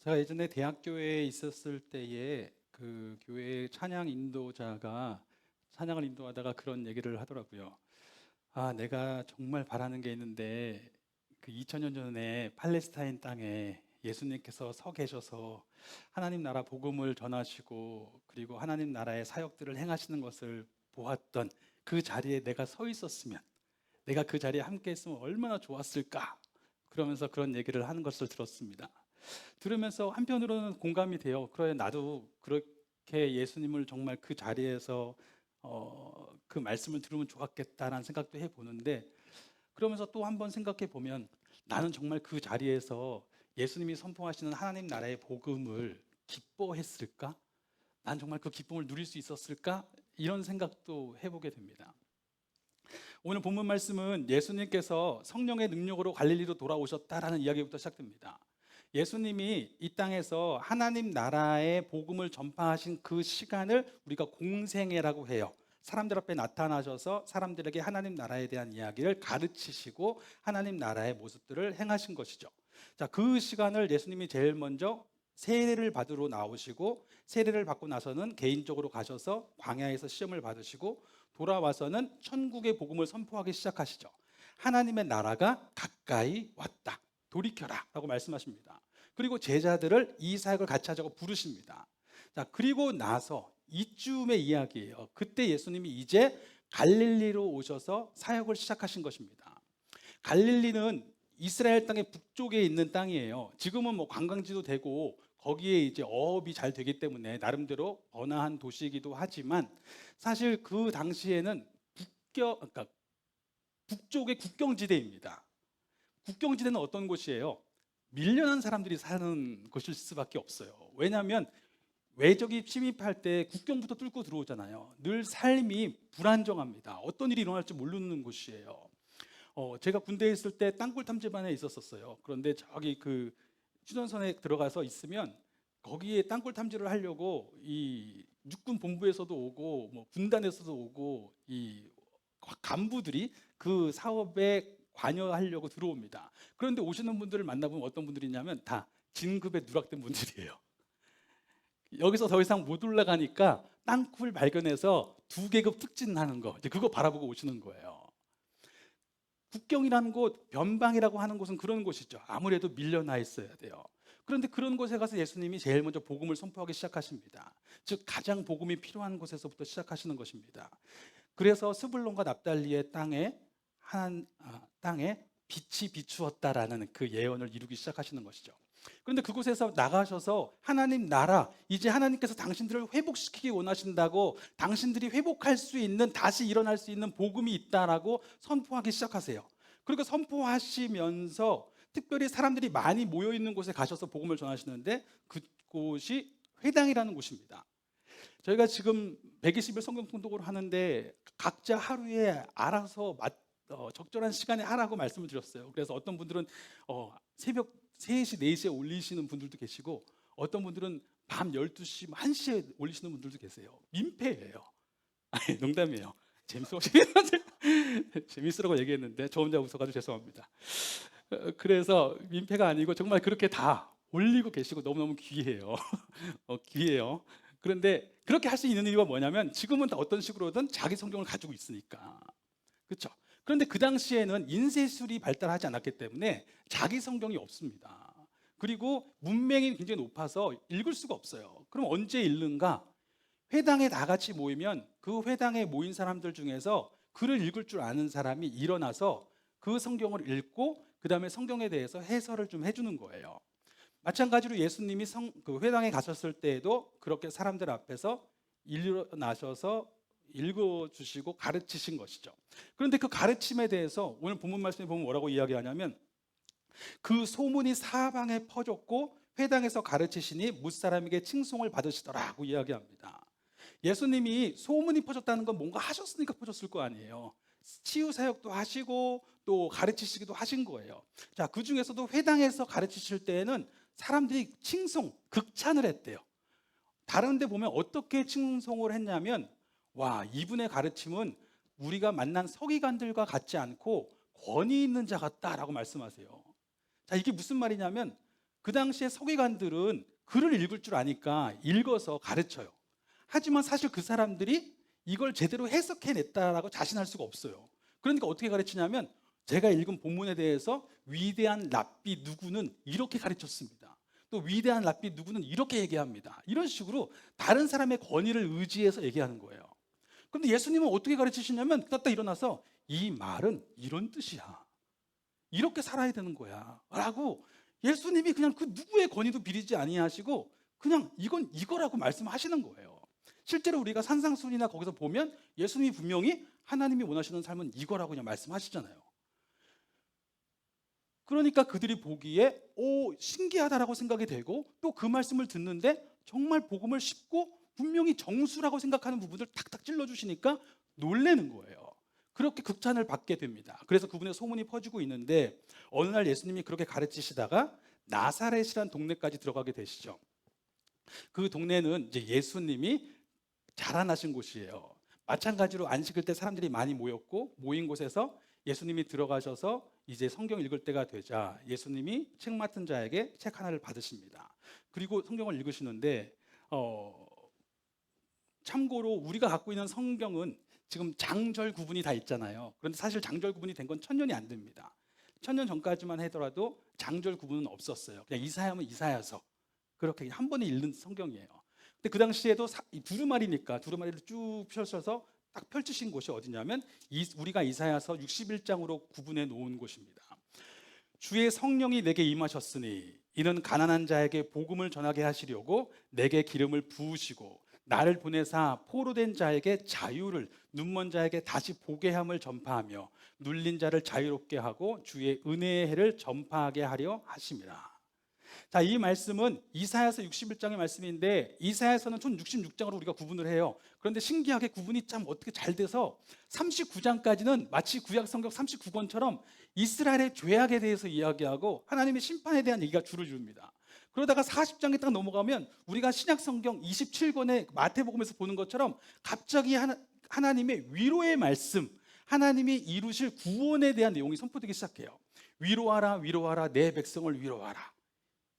제가 예전에 대학교에 있었을 때에 그 교회 찬양 인도자가 찬양을 인도하다가 그런 얘기를 하더라고요. 아, 내가 정말 바라는 게 있는데 그 2000년 전에 팔레스타인 땅에 예수님께서 서 계셔서 하나님 나라 복음을 전하시고 그리고 하나님 나라의 사역들을 행하시는 것을 보았던 그 자리에 내가 서 있었으면, 내가 그 자리에 함께 했으면 얼마나 좋았을까, 그러면서 그런 얘기를 하는 것을 들었습니다. 들으면서 한편으로는 공감이 돼요. 그래, 나도 그렇게 예수님을 정말 그 자리에서 그 말씀을 들으면 좋았겠다라는 생각도 해보는데, 그러면서 또 한번 생각해 보면 나는 정말 그 자리에서 예수님이 선포하시는 하나님 나라의 복음을 기뻐했을까? 난 정말 그 기쁨을 누릴 수 있었을까? 이런 생각도 해보게 됩니다. 오늘 본문 말씀은 예수님께서 성령의 능력으로 갈릴리로 돌아오셨다라는 이야기부터 시작됩니다. 예수님이 이 땅에서 하나님 나라의 복음을 전파하신 그 시간을 우리가 공생애라고 해요. 사람들 앞에 나타나셔서 사람들에게 하나님 나라에 대한 이야기를 가르치시고 하나님 나라의 모습들을 행하신 것이죠. 자, 그 시간을 예수님이 제일 먼저 세례를 받으러 나오시고, 세례를 받고 나서는 개인적으로 가셔서 광야에서 시험을 받으시고 돌아와서는 천국의 복음을 선포하기 시작하시죠. 하나님의 나라가 가까이 왔다, 돌이켜라 라고 말씀하십니다. 그리고 제자들을 이 사역을 같이 하자고 부르십니다. 자, 그리고 나서 이쯤의 이야기예요. 그때 예수님이 이제 갈릴리로 오셔서 사역을 시작하신 것입니다. 갈릴리는 이스라엘 땅의 북쪽에 있는 땅이에요. 지금은 뭐 관광지도 되고 거기에 이제 어업이 잘 되기 때문에 나름대로 번화한 도시이기도 하지만, 사실 그 당시에는 그러니까 북쪽의 국경지대입니다. 국경지대는 어떤 곳이에요? 밀려난 사람들이 사는 곳일 수밖에 없어요. 왜냐하면 외적이 침입할 때 국경부터 뚫고 들어오잖아요. 늘 삶이 불안정합니다. 어떤 일이 일어날지 모르는 곳이에요. 제가 군대에 있을 때 땅굴 탐지반에 있었어요. 그런데 저기 그 휴전선에 들어가서 있으면 거기에 땅굴 탐지를 하려고 이 육군 본부에서도 오고 뭐 군단에서도 오고 이 간부들이 그 사업에 관여하려고 들어옵니다. 그런데 오시는 분들을 만나보면 어떤 분들이냐면 다 진급에 누락된 분들이에요. 여기서 더 이상 못 올라가니까 땅굴 발견해서 2계급 특진하는 거, 이제 그거 바라보고 오시는 거예요. 국경이라는 곳, 변방이라고 하는 곳은 그런 곳이죠. 아무래도 밀려나 있어야 돼요. 그런데 그런 곳에 가서 예수님이 제일 먼저 복음을 선포하기 시작하십니다. 즉 가장 복음이 필요한 곳에서부터 시작하시는 것입니다. 그래서 스불론과 납달리의 땅에 빛이 비추었다라는 그 예언을 이루기 시작하시는 것이죠. 그런데 그곳에서 나가셔서 하나님 나라, 이제 하나님께서 당신들을 회복시키기 원하신다고, 당신들이 회복할 수 있는, 다시 일어날 수 있는 복음이 있다라고 선포하기 시작하세요. 그리고 선포하시면서 특별히 사람들이 많이 모여 있는 곳에 가셔서 복음을 전하시는데, 그곳이 회당이라는 곳입니다. 저희가 지금 120일 성경 통독을 하는데 각자 하루에 알아서 적절한 시간에 하라고 말씀을 드렸어요. 그래서 어떤 분들은 새벽 3시, 4시에 올리시는 분들도 계시고, 어떤 분들은 밤 12시, 1시에 올리시는 분들도 계세요. 민폐예요. 아니, 농담이에요. 재밌으라고 얘기했는데 저 혼자 웃어가지고 죄송합니다. 그래서 민폐가 아니고 정말 그렇게 다 올리고 계시고 너무너무 귀해요. 귀해요. 그런데 그렇게 할 수 있는 이유가 뭐냐면 지금은 다 어떤 식으로든 자기 성경을 가지고 있으니까. 그렇죠? 그런데 그 당시에는 인쇄술이 발달하지 않았기 때문에 자기 성경이 없습니다. 그리고 문맹이 굉장히 높아서 읽을 수가 없어요. 그럼 언제 읽는가? 회당에 다 같이 모이면 그 회당에 모인 사람들 중에서 글을 읽을 줄 아는 사람이 일어나서 그 성경을 읽고 그 다음에 성경에 대해서 해설을 좀 해주는 거예요. 마찬가지로 예수님이 그 회당에 가셨을 때에도 그렇게 사람들 앞에서 일어나셔서 읽어주시고 가르치신 것이죠. 그런데 그 가르침에 대해서 오늘 본문 말씀에 보면 뭐라고 이야기하냐면, 그 소문이 사방에 퍼졌고 회당에서 가르치시니 뭇사람에게 칭송을 받으시더라고 이야기합니다. 예수님이 소문이 퍼졌다는 건 뭔가 하셨으니까 퍼졌을 거 아니에요. 치유 사역도 하시고 또 가르치시기도 하신 거예요. 자, 그 중에서도 회당에서 가르치실 때에는 사람들이 칭송, 극찬을 했대요. 다른 데 보면 어떻게 칭송을 했냐면, 와, 이분의 가르침은 우리가 만난 서기관들과 같지 않고 권위 있는 자 같다라고 말씀하세요. 자, 이게 무슨 말이냐면 그 당시에 서기관들은 글을 읽을 줄 아니까 읽어서 가르쳐요. 하지만 사실 그 사람들이 이걸 제대로 해석해냈다라고 자신할 수가 없어요. 그러니까 어떻게 가르치냐면 제가 읽은 본문에 대해서 위대한 랍비 누구는 이렇게 가르쳤습니다. 또 위대한 랍비 누구는 이렇게 얘기합니다. 이런 식으로 다른 사람의 권위를 의지해서 얘기하는 거예요. 그런데 예수님은 어떻게 가르치시냐면 딱 일어나서 이 말은 이런 뜻이야. 이렇게 살아야 되는 거야. 라고 예수님이 그냥 그 누구의 권위도 비리지 아니하시고 그냥 이건 이거라고 말씀하시는 거예요. 실제로 우리가 산상수훈이나 거기서 보면 예수님이 분명히 하나님이 원하시는 삶은 이거라고 그냥 말씀하시잖아요. 그러니까 그들이 보기에 신기하다라고 생각이 되고 또 그 말씀을 듣는데 정말 복음을 쉽고 분명히 정수라고 생각하는 부분을 탁탁 찔러주시니까 놀라는 거예요. 그렇게 극찬을 받게 됩니다. 그래서 그분의 소문이 퍼지고 있는데 어느 날 예수님이 그렇게 가르치시다가 나사렛이라는 동네까지 들어가게 되시죠. 그 동네는 이제 예수님이 자라나신 곳이에요. 마찬가지로 안식일 때 사람들이 많이 모인 곳에서 예수님이 들어가셔서 이제 성경 읽을 때가 되자 예수님이 책 맡은 자에게 책 하나를 받으십니다. 그리고 성경을 읽으시는데 참고로 우리가 갖고 있는 성경은 지금 장절 구분이 다 있잖아요. 그런데 사실 장절 구분이 된 건 1000년이 안 됩니다. 1000년 전까지만 하더라도 장절 구분은 없었어요. 그냥 이사야면 이사야서 그렇게 한 번에 읽는 성경이에요. 근데 그 당시에도 두루마리니까 두루마리를 쭉 펼쳐서 딱 펼치신 곳이 어디냐면 우리가 이사야서 61장으로 구분해 놓은 곳입니다. 주의 성령이 내게 임하셨으니 이는 가난한 자에게 복음을 전하게 하시려고 내게 기름을 부으시고 나를 보내사 포로된 자에게 자유를, 눈먼 자에게 다시 보게 함을 전파하며 눌린 자를 자유롭게 하고 주의 은혜의 해를 전파하게 하려 하심이라. 자, 이 말씀은 이사야서 61장의 말씀인데 이사야서는 총 66장으로 우리가 구분을 해요. 그런데 신기하게 구분이 참 어떻게 잘 돼서 39장까지는 마치 구약 성경 39권처럼 이스라엘의 죄악에 대해서 이야기하고 하나님의 심판에 대한 얘기가 줄을 줍니다. 그러다가 40장에 딱 넘어가면 우리가 신약 성경 27권의 마태복음에서 보는 것처럼 갑자기 하나님의 위로의 말씀, 하나님이 이루실 구원에 대한 내용이 선포되기 시작해요. 위로하라, 위로하라, 내 백성을 위로하라.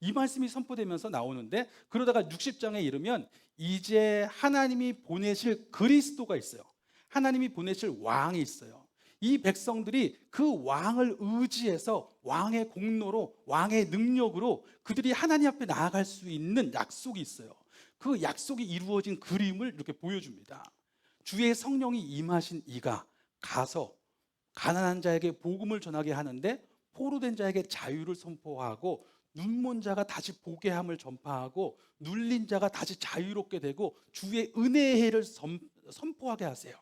이 말씀이 선포되면서 나오는데 그러다가 60장에 이르면 이제 하나님이 보내실 그리스도가 있어요. 하나님이 보내실 왕이 있어요. 이 백성들이 그 왕을 의지해서 왕의 공로로 왕의 능력으로 그들이 하나님 앞에 나아갈 수 있는 약속이 있어요. 그 약속이 이루어진 그림을 이렇게 보여줍니다. 주의 성령이 임하신 이가 가서 가난한 자에게 복음을 전하게 하는데 포로된 자에게 자유를 선포하고 눈먼 자가 다시 보게 함을 전파하고 눌린 자가 다시 자유롭게 되고 주의 은혜의 해를 선포하게 하세요.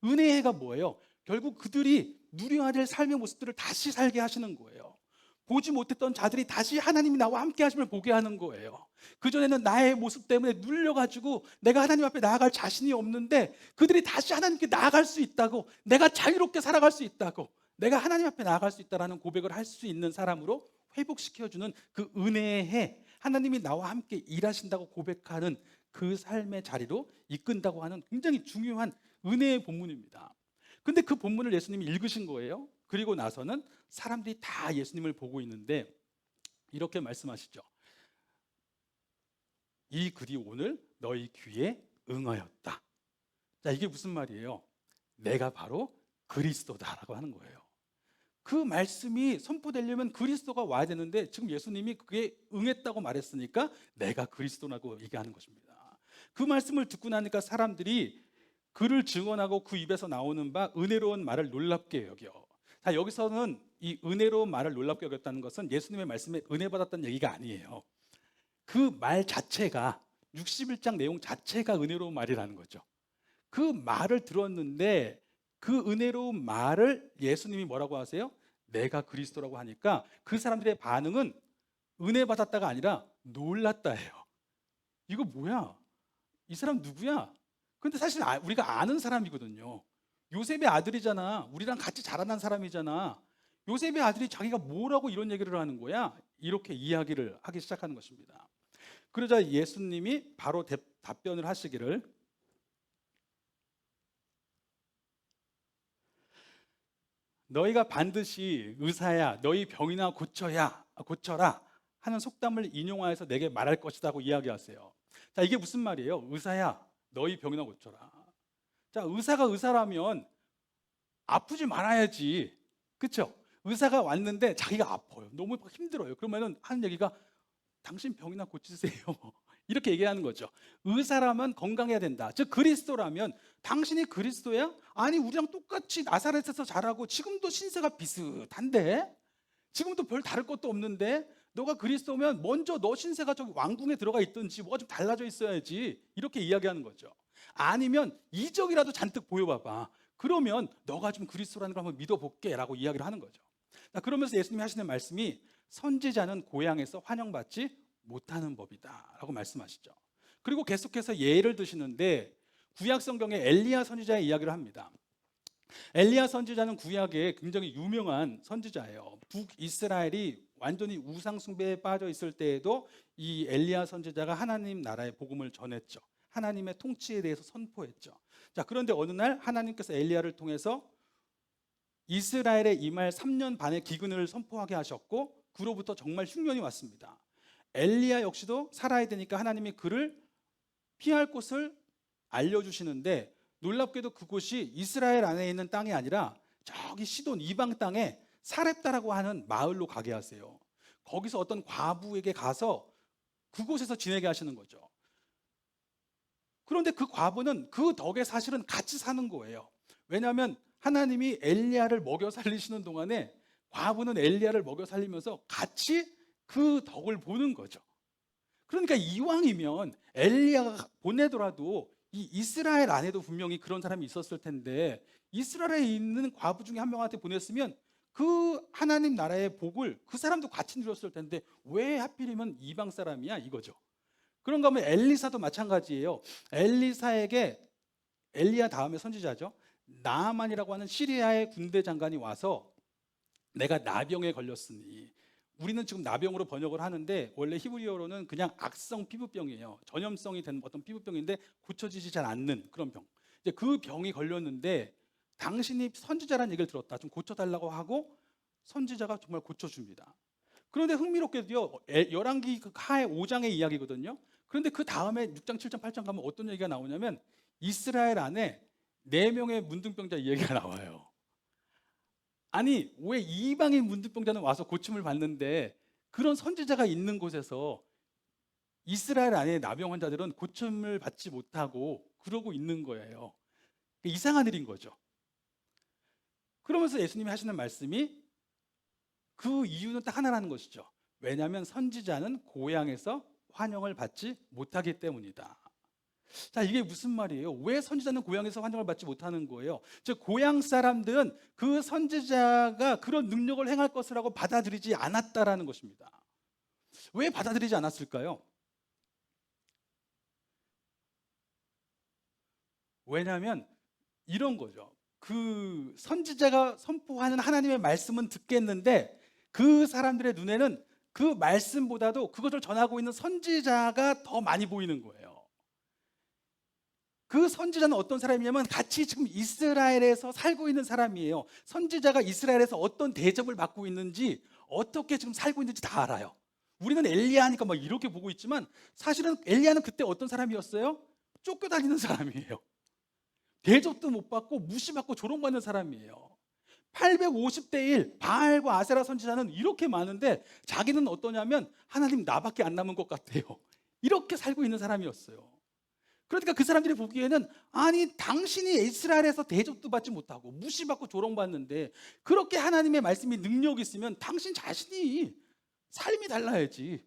은혜의 해가 뭐예요? 결국 그들이 누려야 될 삶의 모습들을 다시 살게 하시는 거예요. 보지 못했던 자들이 다시 하나님이 나와 함께 하심을 보게 하는 거예요. 그전에는 나의 모습 때문에 눌려가지고 내가 하나님 앞에 나아갈 자신이 없는데 그들이 다시 하나님께 나아갈 수 있다고, 내가 자유롭게 살아갈 수 있다고, 내가 하나님 앞에 나아갈 수 있다는 고백을 할 수 있는 사람으로 회복시켜주는 그 은혜의 해, 하나님이 나와 함께 일하신다고 고백하는 그 삶의 자리로 이끈다고 하는 굉장히 중요한 은혜의 본문입니다. 근데 그 본문을 예수님이 읽으신 거예요. 그리고 나서는 사람들이 다 예수님을 보고 있는데 이렇게 말씀하시죠. 이 글이 오늘 너희 귀에 응하였다. 자, 이게 무슨 말이에요? 내가 바로 그리스도다라고 하는 거예요. 그 말씀이 선포되려면 그리스도가 와야 되는데 지금 예수님이 그게 응했다고 말했으니까 내가 그리스도라고 얘기하는 것입니다. 그 말씀을 듣고 나니까 사람들이 그를 증언하고 그 입에서 나오는 바 은혜로운 말을 놀랍게 여겨. 자, 여기서는 이 은혜로운 말을 놀랍게 여겼다는 것은 예수님의 말씀에 은혜 받았다는 얘기가 아니에요. 그 말 자체가 61장 내용 자체가 은혜로운 말이라는 거죠. 그 말을 들었는데 그 은혜로운 말을 예수님이 뭐라고 하세요? 내가 그리스도라고 하니까 그 사람들의 반응은 은혜 받았다가 아니라 놀랐다예요. 이거 뭐야? 이 사람 누구야? 근데 사실 우리가 아는 사람이거든요. 요셉의 아들이잖아. 우리랑 같이 자라난 사람이잖아. 요셉의 아들이 자기가 뭐라고 이런 얘기를 하는 거야? 이렇게 이야기를 하기 시작하는 것입니다. 그러자 예수님이 바로 답변을 하시기를 너희가 반드시 의사야 너희 병이나 고쳐라 하는 속담을 인용하여서 내게 말할 것이라고 이야기하세요. 자, 이게 무슨 말이에요? 의사야, 너희 병이나 고쳐라. 자, 의사가 의사라면 아프지 말아야지. 그렇죠? 의사가 왔는데 자기가 아파요. 너무 힘들어요. 그러면은 하는 얘기가 당신 병이나 고치세요. 이렇게 얘기하는 거죠. 의사라면 건강해야 된다. 즉 그리스도라면 당신이 그리스도야? 아니 우리랑 똑같이 나사렛에서 자라고 지금도 신세가 비슷한데 지금도 별 다를 것도 없는데 너가 그리스도면 먼저 너 신세가 저기 왕궁에 들어가 있든지 뭐가 좀 달라져 있어야지 이렇게 이야기하는 거죠. 아니면 이적이라도 잔뜩 보여봐봐. 그러면 너가 좀 그리스도라는 걸 한번 믿어볼게 라고 이야기를 하는 거죠. 그러면서 예수님이 하시는 말씀이 선지자는 고향에서 환영받지 못하는 법이다 라고 말씀하시죠. 그리고 계속해서 예를 드시는데 구약 성경에 엘리야 선지자의 이야기를 합니다. 엘리야 선지자는 구약에 굉장히 유명한 선지자예요. 북이스라엘이 완전히 우상 숭배에 빠져 있을 때에도 이 엘리야 선지자가 하나님 나라의 복음을 전했죠. 하나님의 통치에 대해서 선포했죠. 자, 그런데 어느 날 하나님께서 엘리야를 통해서 이스라엘에 임할 3년 반의 기근을 선포하게 하셨고 그로부터 정말 흉년이 왔습니다. 엘리야 역시도 살아야 되니까 하나님이 그를 피할 곳을 알려주시는데 놀랍게도 그곳이 이스라엘 안에 있는 땅이 아니라 저기 시돈 이방 땅에 사렙다라고 하는 마을로 가게 하세요. 거기서 어떤 과부에게 가서 그곳에서 지내게 하시는 거죠. 그런데 그 과부는 그 덕에 사실은 같이 사는 거예요. 왜냐하면 하나님이 엘리야를 먹여 살리시는 동안에 과부는 엘리야를 먹여 살리면서 같이 그 덕을 보는 거죠. 그러니까 이왕이면 엘리야가 보내더라도 이 이스라엘 안에도 분명히 그런 사람이 있었을 텐데 이스라엘에 있는 과부 중에 한 명한테 보냈으면 그 하나님 나라의 복을 그 사람도 같이 누렸을 텐데 왜 하필이면 이방 사람이야 이거죠. 그런가 하면 엘리사도 마찬가지예요. 엘리사에게 엘리야 다음에 선지자죠. 나아만이라고 하는 시리아의 군대 장관이 와서 내가 나병에 걸렸으니 우리는 지금 나병으로 번역을 하는데 원래 히브리어로는 그냥 악성 피부병이에요. 전염성이 된 어떤 피부병인데 고쳐지지 잘 않는 그런 병. 이제 그 병이 걸렸는데 당신이 선지자라는 얘기를 들었다. 좀 고쳐달라고 하고 선지자가 정말 고쳐줍니다. 그런데 흥미롭게도요. 열왕기 하의 5장의 이야기거든요. 그런데 그 다음에 6장, 7장, 8장 가면 어떤 얘기가 나오냐면 이스라엘 안에 4명의 문둥병자 이야기가 나와요. 아니 왜 이방인 문둥병자는 와서 고침을 받는데 그런 선지자가 있는 곳에서 이스라엘 안에 나병 환자들은 고침을 받지 못하고 그러고 있는 거예요. 이상한 일인 거죠. 그러면서 예수님이 하시는 말씀이 그 이유는 딱 하나라는 것이죠. 왜냐하면 선지자는 고향에서 환영을 받지 못하기 때문이다. 자, 이게 무슨 말이에요? 왜 선지자는 고향에서 환영을 받지 못하는 거예요? 즉 고향 사람들은 그 선지자가 그런 능력을 행할 것이라고 받아들이지 않았다라는 것입니다. 왜 받아들이지 않았을까요? 왜냐하면 이런 거죠. 그 선지자가 선포하는 하나님의 말씀은 듣겠는데 그 사람들의 눈에는 그 말씀보다도 그것을 전하고 있는 선지자가 더 많이 보이는 거예요. 그 선지자는 어떤 사람이냐면 같이 지금 이스라엘에서 살고 있는 사람이에요. 선지자가 이스라엘에서 어떤 대접을 받고 있는지 어떻게 지금 살고 있는지 다 알아요. 우리는 엘리야니까 막 이렇게 보고 있지만 사실은 엘리야는 그때 어떤 사람이었어요? 쫓겨다니는 사람이에요. 대접도 못 받고 무시받고 조롱받는 사람이에요. 850대 1 바알과 아세라 선지자는 이렇게 많은데 자기는 어떠냐면 하나님 나밖에 안 남은 것 같아요. 이렇게 살고 있는 사람이었어요. 그러니까 그 사람들이 보기에는 아니 당신이 이스라엘에서 대접도 받지 못하고 무시받고 조롱받는데 그렇게 하나님의 말씀이 능력이 있으면 당신 자신이 삶이 달라야지.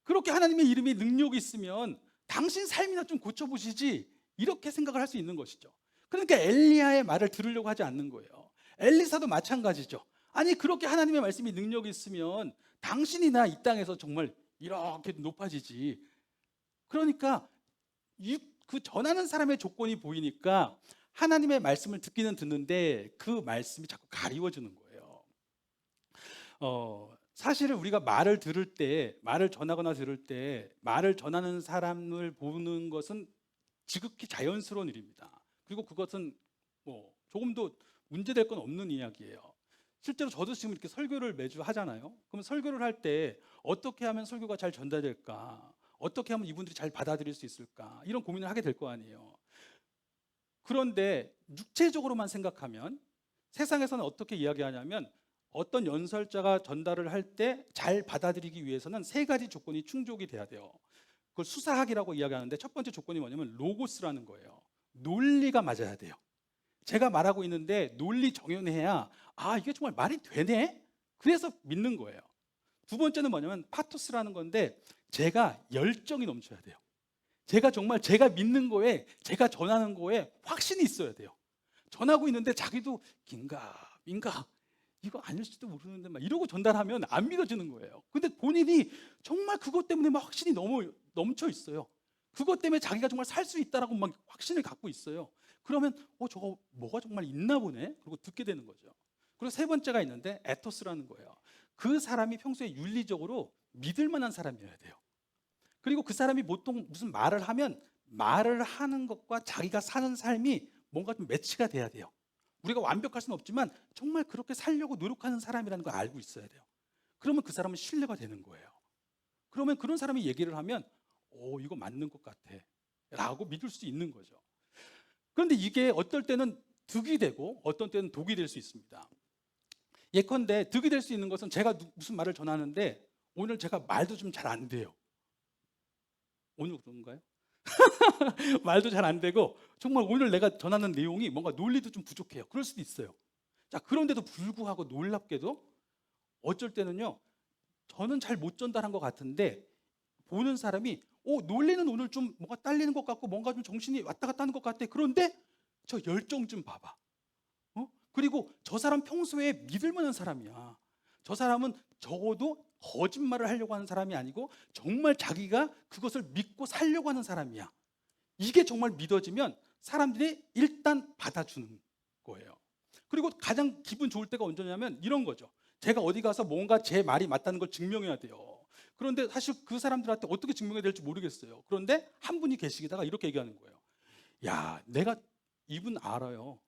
그렇게 하나님의 이름이 능력이 있으면 당신 삶이나 좀 고쳐보시지 이렇게 생각을 할 수 있는 것이죠. 그러니까 엘리야의 말을 들으려고 하지 않는 거예요. 엘리사도 마찬가지죠. 아니 그렇게 하나님의 말씀이 능력이 있으면 당신이나 이 땅에서 정말 이렇게 높아지지. 그러니까 그 전하는 사람의 조건이 보이니까 하나님의 말씀을 듣기는 듣는데 그 말씀이 자꾸 가리워지는 거예요. 사실은 우리가 말을 들을 때, 말을 전하거나 들을 때 말을 전하는 사람을 보는 것은 지극히 자연스러운 일입니다. 그리고 그것은 뭐 조금도 문제될 건 없는 이야기예요. 실제로 저도 지금 이렇게 설교를 매주 하잖아요. 그러면 설교를 할 때 어떻게 하면 설교가 잘 전달될까? 어떻게 하면 이분들이 잘 받아들일 수 있을까? 이런 고민을 하게 될 거 아니에요. 그런데 육체적으로만 생각하면 세상에서는 어떻게 이야기하냐면 어떤 연설자가 전달을 할 때 잘 받아들이기 위해서는 세 가지 조건이 충족이 돼야 돼요. 그걸 수사학이라고 이야기하는데 첫 번째 조건이 뭐냐면 로고스라는 거예요. 논리가 맞아야 돼요. 제가 말하고 있는데 논리 정연해야 이게 정말 말이 되네? 그래서 믿는 거예요. 두 번째는 뭐냐면 파토스라는 건데 제가 열정이 넘쳐야 돼요. 제가 정말 제가 믿는 거에 제가 전하는 거에 확신이 있어야 돼요. 전하고 있는데 자기도 긴가 민가 이거 아닐지도 모르는데 막 이러고 전달하면 안 믿어지는 거예요. 근데 본인이 정말 그것 때문에 막 확신이 넘쳐 있어요. 그것 때문에 자기가 정말 살 수 있다라고 막 확신을 갖고 있어요. 그러면 저거 뭐가 정말 있나 보네. 그리고 듣게 되는 거죠. 그리고 세 번째가 있는데 에토스라는 거예요. 그 사람이 평소에 윤리적으로 믿을 만한 사람이어야 돼요. 그리고 그 사람이 보통 무슨 말을 하면 말을 하는 것과 자기가 사는 삶이 뭔가 좀 매치가 돼야 돼요. 우리가 완벽할 수는 없지만 정말 그렇게 살려고 노력하는 사람이라는 걸 알고 있어야 돼요. 그러면 그 사람은 신뢰가 되는 거예요. 그러면 그런 사람이 얘기를 하면 이거 맞는 것 같아 라고 믿을 수 있는 거죠. 그런데 이게 어떨 때는 득이 되고 어떤 때는 독이 될 수 있습니다. 예컨대 득이 될 수 있는 것은 제가 무슨 말을 전하는데 오늘 제가 말도 좀 잘 안 돼요. 오늘 그런가요? 말도 잘 안 되고 정말 오늘 내가 전하는 내용이 뭔가 논리도 좀 부족해요. 그럴 수도 있어요. 자, 그런데도 불구하고 놀랍게도 어쩔 때는요, 저는 잘 못 전달한 것 같은데 보는 사람이 논리는 오늘 좀 뭔가 딸리는 것 같고 뭔가 좀 정신이 왔다 갔다 하는 것 같아. 그런데 저 열정 좀 봐봐. 그리고 저 사람 평소에 믿을 만한 사람이야. 저 사람은 적어도 거짓말을 하려고 하는 사람이 아니고 정말 자기가 그것을 믿고 살려고 하는 사람이야. 이게 정말 믿어지면 사람들이 일단 받아주는 거예요. 그리고 가장 기분 좋을 때가 언제냐면 이런 거죠. 제가 어디 가서 뭔가 제 말이 맞다는 걸 증명해야 돼요. 그런데 사실 그 사람들한테 어떻게 증명해야 될지 모르겠어요. 그런데 한 분이 계시다가 이렇게 얘기하는 거예요. 야, 내가 이분 알아요.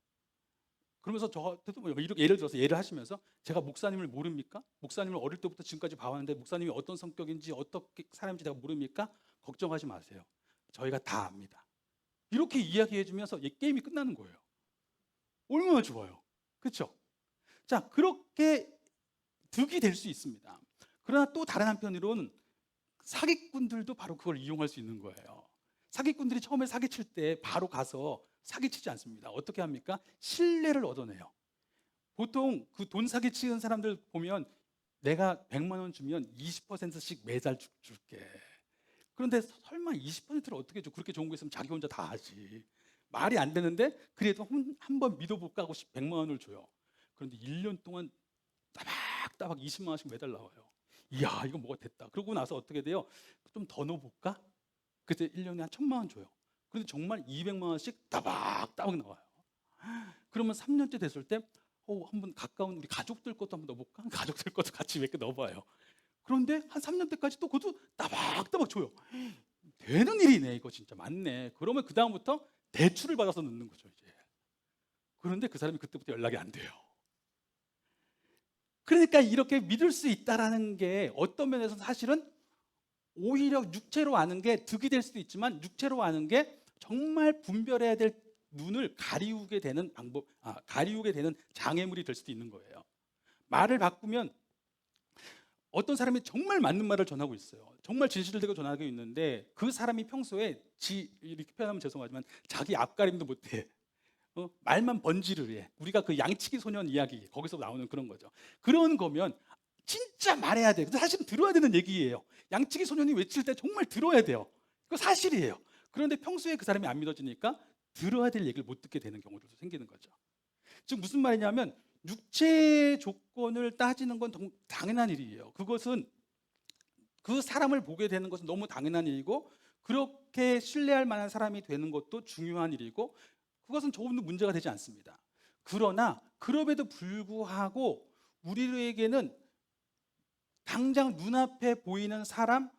그러면서 저한테도 이렇게 예를 들어서 예를 하시면서 제가 목사님을 모릅니까? 목사님을 어릴 때부터 지금까지 봐왔는데 목사님이 어떤 성격인지 어떻게 사람인지 내가 모릅니까? 걱정하지 마세요. 저희가 다 압니다. 이렇게 이야기해 주면서 게임이 끝나는 거예요. 얼마나 좋아요. 그렇죠? 자, 그렇게 득이 될 수 있습니다. 그러나 또 다른 한편으로는 사기꾼들도 바로 그걸 이용할 수 있는 거예요. 사기꾼들이 처음에 사기칠 때 바로 가서 사기치지 않습니다. 어떻게 합니까? 신뢰를 얻어내요. 보통 그 돈 사기치는 사람들 보면 내가 100만 원 주면 20%씩 매달 줄게. 그런데 설마 20%를 어떻게 줘? 그렇게 좋은 거 있으면 자기 혼자 다 하지. 말이 안 되는데 그래도 한번 믿어볼까 하고 100만 원을 줘요. 그런데 1년 동안 따박따박 20만 원씩 매달 나와요. 이야, 이거 뭐가 됐다. 그러고 나서 어떻게 돼요? 좀 더 넣어볼까? 그때 1년에 한 1,000만 원 줘요. 그런데 정말 200만 원씩 따박따박 나와요. 그러면 3년째 됐을 때 한번 가까운 우리 가족들 것도 한번 넣어볼까? 가족들 것도 같이 몇 개 넣어봐요. 그런데 한 3년 때까지 또 그것도 따박따박 줘요. 되는 일이네, 이거 진짜 맞네. 그러면 그 다음부터 대출을 받아서 넣는 거죠, 이제. 그런데 그 사람이 그때부터 연락이 안 돼요. 그러니까 이렇게 믿을 수 있다라는 게 어떤 면에서 사실은 오히려 육체로 아는 게 득이 될 수도 있지만 육체로 아는 게 정말 분별해야 될 눈을 가리우게 되는 가리우게 되는 장애물이 될 수도 있는 거예요. 말을 바꾸면 어떤 사람이 정말 맞는 말을 전하고 있어요. 정말 진실을 대고 전하고 있는데 그 사람이 평소에 이렇게 표현하면 죄송하지만 자기 앞가림도 못해. 말만 번지를 해. 우리가 그 양치기 소년 이야기 거기서 나오는 그런 거죠. 그런 거면 진짜 말해야 돼. 근데 사실은 들어야 되는 얘기예요. 양치기 소년이 외칠 때 정말 들어야 돼요. 그거 사실이에요. 그런데 평소에 그 사람이 안 믿어지니까 들어야 될 얘기를 못 듣게 되는 경우들도 생기는 거죠. 즉 무슨 말이냐면 육체 조건을 따지는 건 당연한 일이에요. 그것은 그 사람을 보게 되는 것은 너무 당연한 일이고 그렇게 신뢰할 만한 사람이 되는 것도 중요한 일이고 그것은 조금도 문제가 되지 않습니다. 그러나 그럼에도 불구하고 우리에게는 당장 눈앞에 보이는 사람,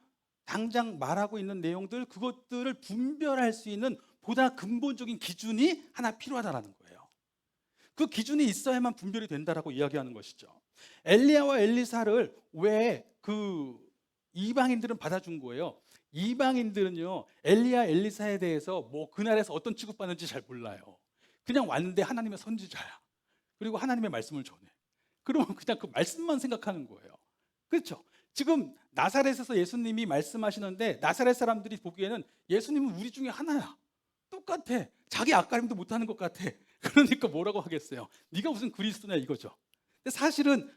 당장 말하고 있는 내용들 그것들을 분별할 수 있는 보다 근본적인 기준이 하나 필요하다는 거예요. 그 기준이 있어야만 분별이 된다라고 이야기하는 것이죠. 엘리야와 엘리사를 왜 그 이방인들은 받아준 거예요? 이방인들은요, 엘리야 엘리사에 대해서 뭐 그날에서 어떤 취급받는지 잘 몰라요. 그냥 왔는데 하나님의 선지자야. 그리고 하나님의 말씀을 전해. 그러면 그냥 그 말씀만 생각하는 거예요. 그렇죠? 지금 나사렛에서 예수님이 말씀하시는데 나사렛 사람들이 보기에는 예수님은 우리 중에 하나야. 똑같아. 자기 앞가림도 못하는 것 같아. 그러니까 뭐라고 하겠어요? 네가 무슨 그리스도냐 이거죠. 근데 사실은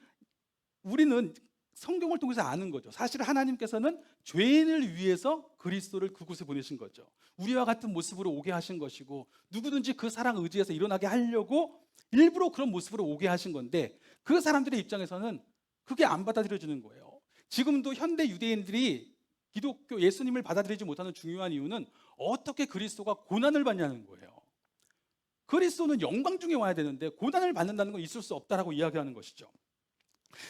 우리는 성경을 통해서 아는 거죠. 사실 하나님께서는 죄인을 위해서 그리스도를 그곳에 보내신 거죠. 우리와 같은 모습으로 오게 하신 것이고, 누구든지 그 사랑 의지에서 일어나게 하려고 일부러 그런 모습으로 오게 하신 건데, 그 사람들의 입장에서는 그게 안 받아들여지는 거예요. 지금도 현대 유대인들이 기독교 예수님을 받아들이지 못하는 중요한 이유는 어떻게 그리스도가 고난을 받냐는 거예요. 그리스도는 영광 중에 와야 되는데 고난을 받는다는 건 있을 수 없다라고 이야기하는 것이죠.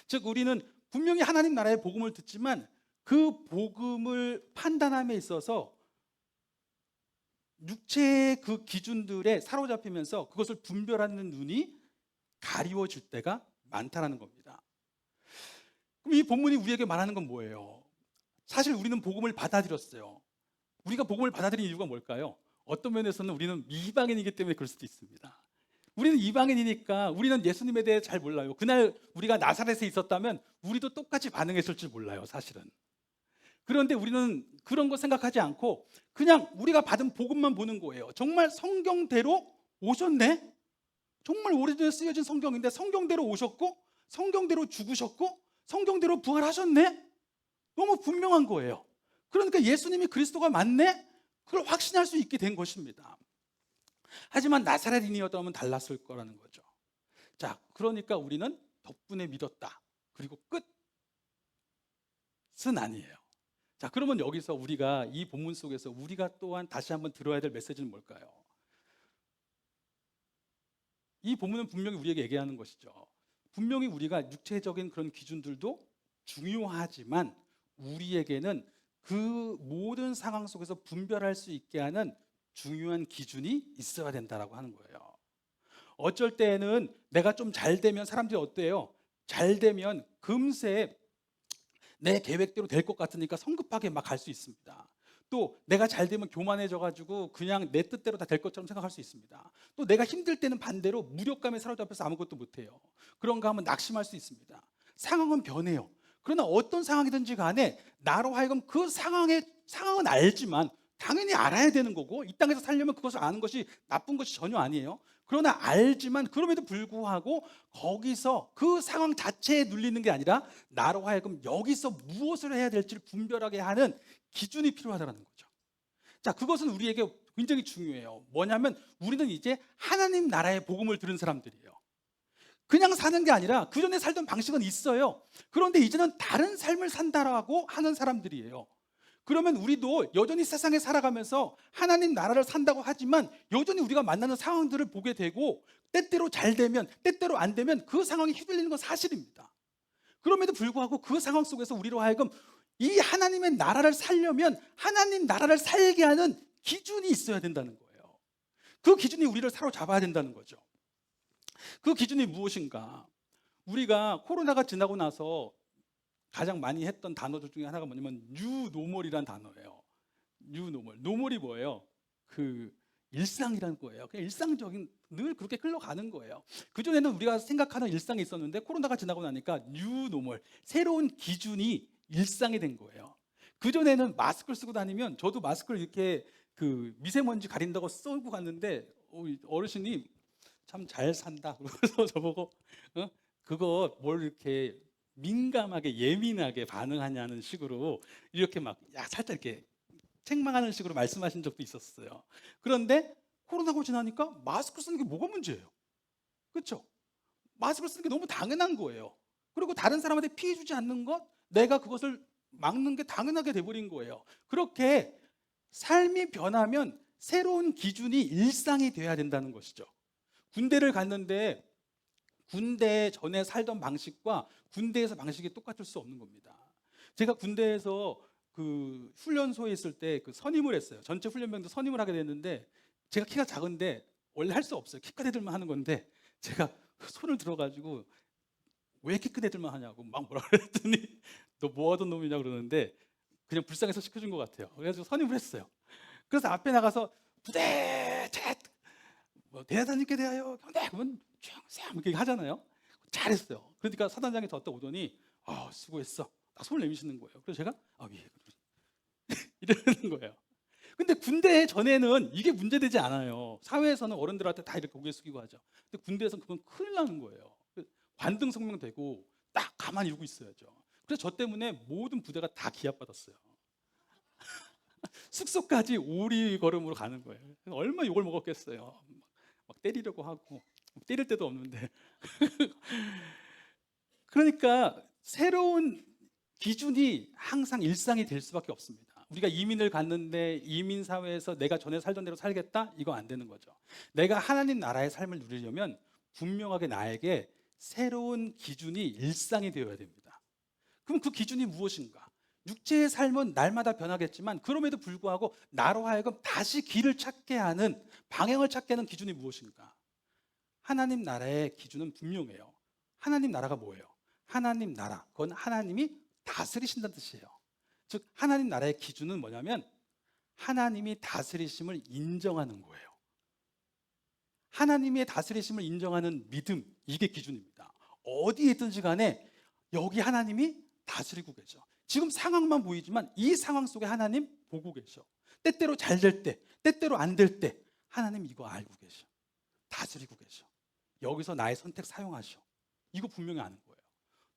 즉 우리는 분명히 하나님 나라의 복음을 듣지만 그 복음을 판단함에 있어서 육체의 그 기준들에 사로잡히면서 그것을 분별하는 눈이 가리워질 때가 많다라는 겁니다. 그럼 이 본문이 우리에게 말하는 건 뭐예요? 사실 우리는 복음을 받아들였어요. 우리가 복음을 받아들인 이유가 뭘까요? 어떤 면에서는 우리는 이방인이기 때문에 그럴 수도 있습니다. 우리는 이방인이니까 우리는 예수님에 대해 잘 몰라요. 그날 우리가 나사렛에 있었다면 우리도 똑같이 반응했을 줄 몰라요, 사실은. 그런데 우리는 그런 거 생각하지 않고 그냥 우리가 받은 복음만 보는 거예요. 정말 성경대로 오셨네? 정말 오래전에 쓰여진 성경인데 성경대로 오셨고 성경대로 죽으셨고 성경대로 부활하셨네? 너무 분명한 거예요. 그러니까 예수님이 그리스도가 맞네? 그걸 확신할 수 있게 된 것입니다. 하지만 나사렛인이었다면 달랐을 거라는 거죠. 자, 그러니까 우리는 덕분에 믿었다. 그리고 끝은 아니에요. 자, 그러면 여기서 우리가 이 본문 속에서 우리가 또한 다시 한번 들어야 될 메시지는 뭘까요? 이 본문은 분명히 우리에게 얘기하는 것이죠. 분명히 우리가 육체적인 그런 기준들도 중요하지만 우리에게는 그 모든 상황 속에서 분별할 수 있게 하는 중요한 기준이 있어야 된다라고 하는 거예요. 어쩔 때는 내가 좀 잘 되면 사람들이 어때요? 잘 되면 금세 내 계획대로 될 것 같으니까 성급하게 막 갈 수 있습니다. 또 내가 잘 되면 교만해져 가지고 그냥 내 뜻대로 다 될 것처럼 생각할 수 있습니다. 또 내가 힘들 때는 반대로 무력감에 사로잡혀서 아무것도 못해요. 그런가 하면 낙심할 수 있습니다. 상황은 변해요. 그러나 어떤 상황이든지 간에 나로 하여금 그 상황은 알지만 당연히 알아야 되는 거고 이 땅에서 살려면 그것을 아는 것이 나쁜 것이 전혀 아니에요. 그러나 알지만 그럼에도 불구하고 거기서 그 상황 자체에 눌리는 게 아니라 나로 하여금 여기서 무엇을 해야 될지를 분별하게 하는 기준이 필요하다는 거죠. 자, 그것은 우리에게 굉장히 중요해요. 뭐냐면 우리는 이제 하나님 나라의 복음을 들은 사람들이에요. 그냥 사는 게 아니라 그전에 살던 방식은 있어요. 그런데 이제는 다른 삶을 산다라고 하는 사람들이에요. 그러면 우리도 여전히 세상에 살아가면서 하나님 나라를 산다고 하지만 여전히 우리가 만나는 상황들을 보게 되고 때때로 잘 되면 때때로 안 되면 그 상황이 휘둘리는 건 사실입니다. 그럼에도 불구하고 그 상황 속에서 우리로 하여금 이 하나님의 나라를 살려면 하나님 나라를 살게 하는 기준이 있어야 된다는 거예요. 그 기준이 우리를 사로잡아야 된다는 거죠. 그 기준이 무엇인가? 우리가 코로나가 지나고 나서 가장 많이 했던 단어들 중에 하나가 뭐냐면 뉴노멀이라는 단어예요. 뉴노멀. 노멀이 뭐예요? 그 일상이라는 거예요. 그냥 일상적인 늘 그렇게 흘러가는 거예요. 그전에는 우리가 생각하는 일상이 있었는데 코로나가 지나고 나니까 뉴노멀, 새로운 기준이 일상이 된 거예요. 그전에는 마스크를 쓰고 다니면 저도 마스크를 이렇게 그 미세먼지 가린다고 쓰고 갔는데 어르신이 참 잘 산다. 그래서 저보고 그거 뭘 이렇게 민감하게 예민하게 반응하냐는 식으로 이렇게 막 살짝 이렇게 책망하는 식으로 말씀하신 적도 있었어요. 그런데 코로나가 지나니까 마스크 쓰는 게 뭐가 문제예요? 그렇죠? 마스크 쓰는 게 너무 당연한 거예요. 그리고 다른 사람한테 피해 주지 않는 것, 내가 그것을 막는 게 당연하게 돼버린 거예요. 그렇게 삶이 변하면 새로운 기준이 일상이 돼야 된다는 것이죠. 군대를 갔는데 군대 전에 살던 방식과 군대에서 방식이 똑같을 수 없는 겁니다. 제가 군대에서 그 훈련소에 있을 때 그 선임을 했어요. 전체 훈련병도 선임을 하게 됐는데 제가 키가 작은데 원래 할 수 없어요. 키 큰 애들만 하는 건데 제가 손을 들어가지고 왜 이렇게 큰 애들만 하냐고 막 뭐라 그랬더니 너 뭐 하던 놈이냐 그러는데 그냥 불쌍해서 시켜준 것 같아요. 그래가지고 선임을 했어요. 그래서 앞에 나가서 부대 뭐 대사님께 대하여 경대 그러면 충성 이렇게 하잖아요. 잘했어요. 그러니까 사단장이 저 때 오더니 수고했어. 딱 손을 내미시는 거예요. 그래서 제가 예. 이러는 거예요. 근데 군대 전에는 이게 문제되지 않아요. 사회에서는 어른들한테 다 이렇게 고개 숙이고 하죠. 근데 군대에서는 그건 큰일 나는 거예요. 관등 성명되고 딱 가만히 이러고 있어야죠. 그래서 저 때문에 모든 부대가 다 기합받았어요. 숙소까지 오리 걸음으로 가는 거예요. 얼마나 욕을 먹었겠어요. 막 때리려고 하고 때릴 때도 없는데. 그러니까 새로운 기준이 항상 일상이 될 수밖에 없습니다. 우리가 이민을 갔는데 이민 사회에서 내가 전에 살던 대로 살겠다? 이거 안 되는 거죠. 내가 하나님 나라의 삶을 누리려면 분명하게 나에게 새로운 기준이 일상이 되어야 됩니다. 그럼 그 기준이 무엇인가? 육체의 삶은 날마다 변하겠지만 그럼에도 불구하고 나로 하여금 다시 길을 찾게 하는, 방향을 찾게 하는 기준이 무엇인가? 하나님 나라의 기준은 분명해요. 하나님 나라가 뭐예요? 하나님 나라, 그건 하나님이 다스리신다는 뜻이에요. 즉 하나님 나라의 기준은 뭐냐면 하나님이 다스리심을 인정하는 거예요. 하나님의 다스리심을 인정하는 믿음, 이게 기준입니다. 어디에 있든지 간에 여기 하나님이 다스리고 계셔. 지금 상황만 보이지만 이 상황 속에 하나님 보고 계셔. 때때로 잘 될 때, 때때로 안 될 때 하나님 이거 알고 계셔. 다스리고 계셔. 여기서 나의 선택 사용하셔. 이거 분명히 아는 거예요.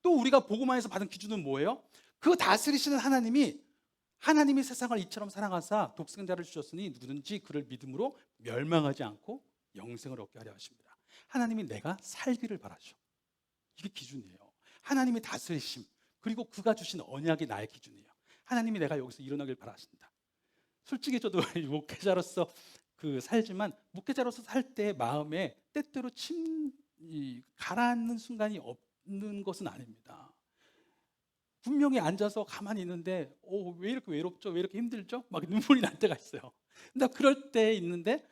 또 우리가 복음화에서 받은 기준은 뭐예요? 그 다스리시는 하나님이 세상을 이처럼 사랑하사 독생자를 주셨으니 누구든지 그를 믿음으로 멸망하지 않고 영생을 얻게 하려 하십니다. 하나님이 내가 살기를 바라셔. 이게 기준이에요. 하나님이 다스리심, 그리고 그가 주신 언약이 나의 기준이에요. 하나님이 내가 여기서 일어나길 바라신다. 솔직히 저도 목회자로서 살지만 목회자로서 살 때 마음에 때때로 가라앉는 순간이 없는 것은 아닙니다. 분명히 앉아서 가만히 있는데 왜 이렇게 외롭죠? 왜 이렇게 힘들죠? 막 눈물이 날 때가 있어요. 근데 그럴 때 있는데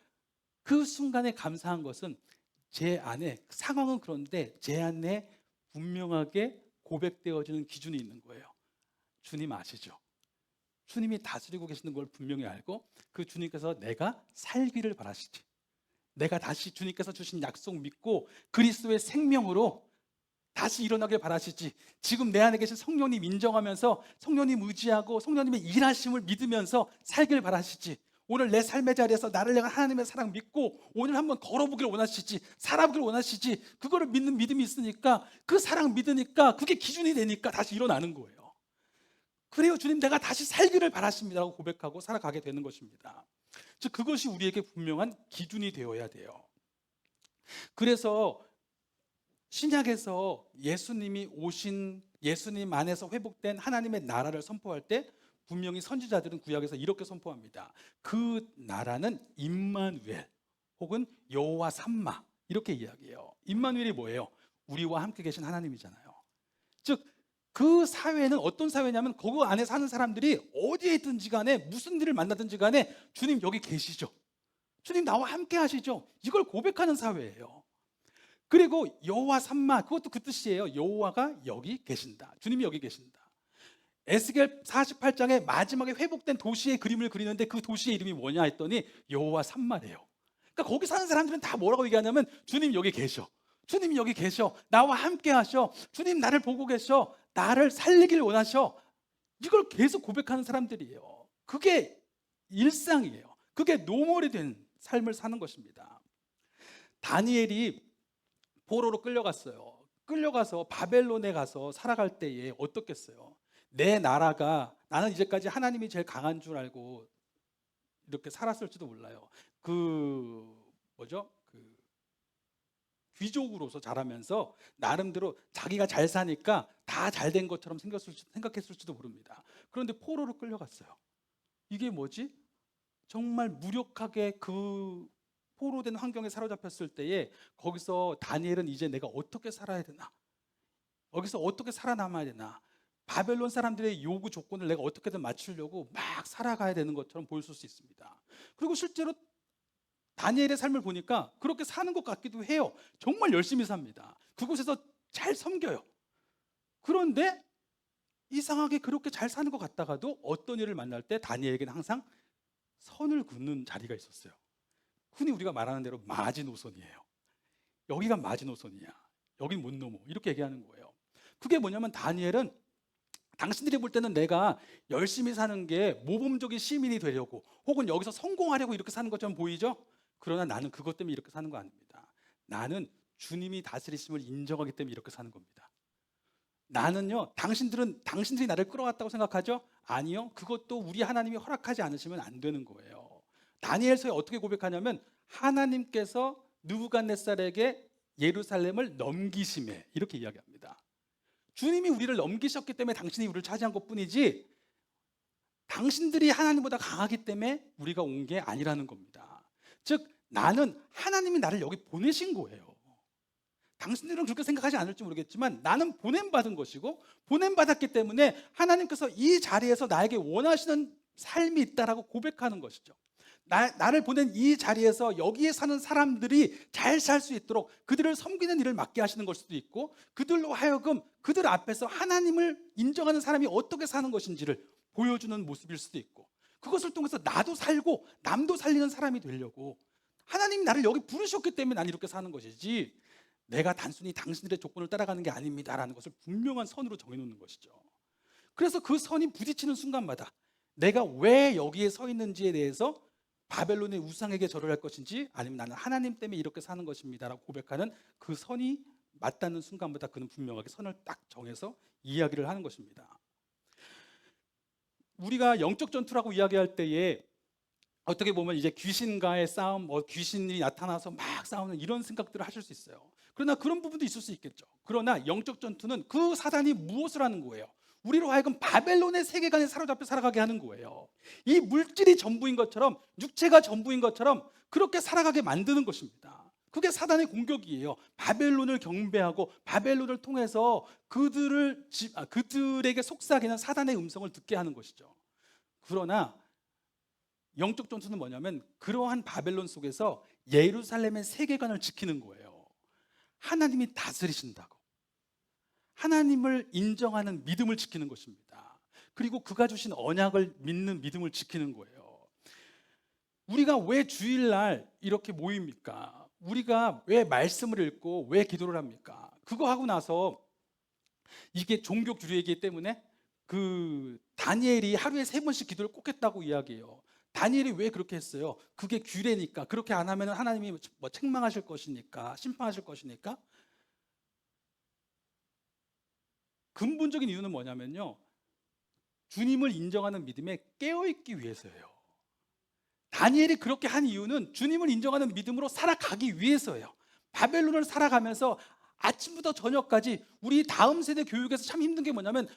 그 순간에 감사한 것은 제 안에, 상황은 그런데 제 안에 분명하게 고백되어지는 기준이 있는 거예요. 주님 아시죠? 주님이 다스리고 계시는 걸 분명히 알고 그 주님께서 내가 살기를 바라시지. 내가 다시 주님께서 주신 약속 믿고 그리스도의 생명으로 다시 일어나길 바라시지. 지금 내 안에 계신 성령님 인정하면서 성령님 의지하고 성령님의 일하심을 믿으면서 살길 바라시지. 오늘 내 삶의 자리에서 나를 향한 하나님의 사랑 믿고 오늘 한번 걸어보길 원하시지, 살아보길 원하시지. 그거를 믿는 믿음이 있으니까, 그 사랑 믿으니까, 그게 기준이 되니까 다시 일어나는 거예요. 그래요, 주님 내가 다시 살기를 바라십니다라고 고백하고 살아가게 되는 것입니다. 즉 그것이 우리에게 분명한 기준이 되어야 돼요. 그래서 신약에서 예수님이 오신, 예수님 안에서 회복된 하나님의 나라를 선포할 때 분명히 선지자들은 구약에서 이렇게 선포합니다. 그 나라는 임마누엘 혹은 여호와 삼마, 이렇게 이야기해요. 임마누엘이 뭐예요? 우리와 함께 계신 하나님이잖아요. 즉 그 사회는 어떤 사회냐면 그 안에 사는 사람들이 어디에 있든지 간에 무슨 일을 만나든지 간에 주님 여기 계시죠. 주님 나와 함께 하시죠. 이걸 고백하는 사회예요. 그리고 여호와 삼마, 그것도 그 뜻이에요. 여호와가 여기 계신다. 주님이 여기 계신다. 에스겔 48장에 마지막에 회복된 도시의 그림을 그리는데 그 도시의 이름이 뭐냐 했더니 여호와 삼마래요. 그러니까 거기 사는 사람들은 다 뭐라고 얘기하냐면 주님 여기 계셔. 주님 여기 계셔. 나와 함께 하셔. 주님 나를 보고 계셔. 나를 살리길 원하셔. 이걸 계속 고백하는 사람들이에요. 그게 일상이에요. 그게 노멀이 된 삶을 사는 것입니다. 다니엘이 포로로 끌려갔어요. 끌려가서 바벨론에 가서 살아갈 때에 어떻겠어요? 내 나라가, 나는 이제까지 하나님이 제일 강한 줄 알고 이렇게 살았을지도 몰라요. 귀족으로서 자라면서 나름대로 자기가 잘 사니까 다 잘 된 것처럼 생각했을지도 모릅니다. 그런데 포로로 끌려갔어요. 이게 뭐지? 정말 무력하게 그 포로된 환경에 사로잡혔을 때에 거기서 다니엘은 이제 내가 어떻게 살아야 되나? 여기서 어떻게 살아남아야 되나? 바벨론 사람들의 요구 조건을 내가 어떻게든 맞추려고 막 살아가야 되는 것처럼 보일 수 있습니다. 그리고 실제로 다니엘의 삶을 보니까 그렇게 사는 것 같기도 해요. 정말 열심히 삽니다. 그곳에서 잘 섬겨요. 그런데 이상하게 그렇게 잘 사는 것 같다가도 어떤 일을 만날 때 다니엘에게는 항상 선을 긋는 자리가 있었어요. 흔히 우리가 말하는 대로 마지노선이에요. 여기가 마지노선이야. 여긴 못 넘어. 이렇게 얘기하는 거예요. 그게 뭐냐면 다니엘은 당신들이 볼 때는 내가 열심히 사는 게 모범적인 시민이 되려고 혹은 여기서 성공하려고 이렇게 사는 것처럼 보이죠? 그러나 나는 그것 때문에 이렇게 사는 거 아닙니다. 나는 주님이 다스리심을 인정하기 때문에 이렇게 사는 겁니다. 나는요, 당신들이 나를 끌어왔다고 생각하죠? 아니요. 그것도 우리 하나님이 허락하지 않으시면 안 되는 거예요. 다니엘서에 어떻게 고백하냐면 하나님께서 느부갓네살에게 예루살렘을 넘기심에 이렇게 이야기합니다. 주님이 우리를 넘기셨기 때문에 당신이 우리를 차지한 것뿐이지 당신들이 하나님보다 강하기 때문에 우리가 온 게 아니라는 겁니다. 즉 나는 하나님이 나를 여기 보내신 거예요. 당신들은 그렇게 생각하지 않을지 모르겠지만 나는 보냄받은 것이고 보냄받았기 때문에 하나님께서 이 자리에서 나에게 원하시는 삶이 있다라고 고백하는 것이죠. 나를 보낸 이 자리에서 여기에 사는 사람들이 잘 살 수 있도록 그들을 섬기는 일을 맡게 하시는 걸 수도 있고 그들로 하여금 그들 앞에서 하나님을 인정하는 사람이 어떻게 사는 것인지를 보여주는 모습일 수도 있고 그것을 통해서 나도 살고 남도 살리는 사람이 되려고 하나님이 나를 여기 부르셨기 때문에 난 이렇게 사는 것이지 내가 단순히 당신들의 조건을 따라가는 게 아닙니다라는 것을 분명한 선으로 정해놓는 것이죠. 그래서 그 선이 부딪히는 순간마다 내가 왜 여기에 서 있는지에 대해서 바벨론의 우상에게 절을 할 것인지 아니면 나는 하나님 때문에 이렇게 사는 것입니다라고 고백하는 그 선이 맞닿는 순간마다 그는 분명하게 선을 딱 정해서 이야기를 하는 것입니다. 우리가 영적 전투라고 이야기할 때에 어떻게 보면 이제 귀신과의 싸움, 귀신이 나타나서 막 싸우는 이런 생각들을 하실 수 있어요. 그러나 그런 부분도 있을 수 있겠죠. 그러나 영적 전투는 그 사단이 무엇을 하는 거예요? 우리로 하여금 바벨론의 세계관에 사로잡혀 살아가게 하는 거예요. 이 물질이 전부인 것처럼 육체가 전부인 것처럼 그렇게 살아가게 만드는 것입니다. 그게 사단의 공격이에요. 바벨론을 경배하고 바벨론을 통해서 그들에게 속삭이는 사단의 음성을 듣게 하는 것이죠. 그러나 영적 전투는 뭐냐면 그러한 바벨론 속에서 예루살렘의 세계관을 지키는 거예요. 하나님이 다스리신다고. 하나님을 인정하는 믿음을 지키는 것입니다. 그리고 그가 주신 언약을 믿는 믿음을 지키는 거예요. 우리가 왜 주일날 이렇게 모입니까? 우리가 왜 말씀을 읽고 왜 기도를 합니까? 그거 하고 나서 이게 종교 규례이기 때문에 그 다니엘이 하루에 3번씩 기도를 꼭 했다고 이야기해요. 다니엘이 왜 그렇게 했어요? 그게 규례니까. 그렇게 안 하면 하나님이 뭐 책망하실 것이니까, 심판하실 것이니까. 근본적인 이유는 뭐냐면요, 주님을 인정하는 믿음에 깨어있기 위해서예요. 다니엘이 그렇게 한 이유는 주님을 인정하는 믿음으로 살아가기 위해서예요. 바벨론을 살아가면서 아침부터 저녁까지 우리 다음 세대 교육에서 참 힘든 게 뭐냐면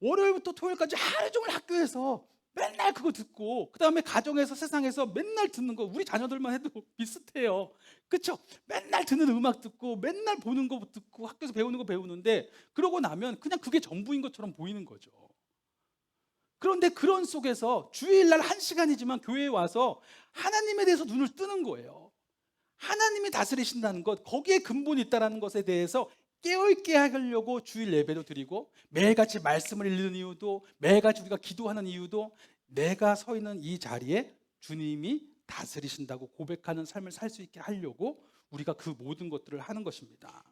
월요일부터 토요일까지 하루 종일 학교에서 맨날 그거 듣고 그 다음에 가정에서 세상에서 맨날 듣는 거 우리 자녀들만 해도 비슷해요. 그렇죠? 맨날 듣는 음악 듣고 맨날 보는 거 듣고 학교에서 배우는 거 배우는데 그러고 나면 그냥 그게 전부인 것처럼 보이는 거죠. 그런데 그런 속에서 주일날 1시간이지만 교회에 와서 하나님에 대해서 눈을 뜨는 거예요. 하나님이 다스리신다는 것, 거기에 근본이 있다는 것에 대해서 깨어있게 하려고 주일 예배도 드리고 매일같이 말씀을 읽는 이유도 매일같이 우리가 기도하는 이유도 내가 서 있는 이 자리에 주님이 다스리신다고 고백하는 삶을 살 수 있게 하려고 우리가 그 모든 것들을 하는 것입니다.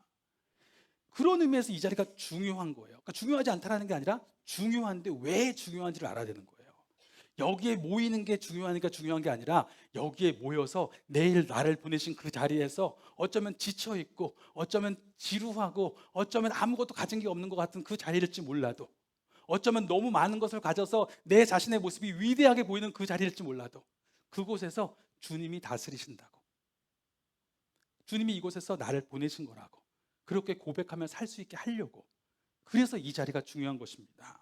그런 의미에서 이 자리가 중요한 거예요. 그러니까 중요하지 않다는 게 아니라 중요한데 왜 중요한지를 알아야 되는 거예요. 여기에 모이는 게 중요하니까 중요한 게 아니라 여기에 모여서 내일 나를 보내신 그 자리에서 어쩌면 지쳐있고 어쩌면 지루하고 어쩌면 아무것도 가진 게 없는 것 같은 그 자리일지 몰라도 어쩌면 너무 많은 것을 가져서 내 자신의 모습이 위대하게 보이는 그 자리일지 몰라도 그곳에서 주님이 다스리신다고, 주님이 이곳에서 나를 보내신 거라고 그렇게 고백하며 살 수 있게 하려고, 그래서 이 자리가 중요한 것입니다.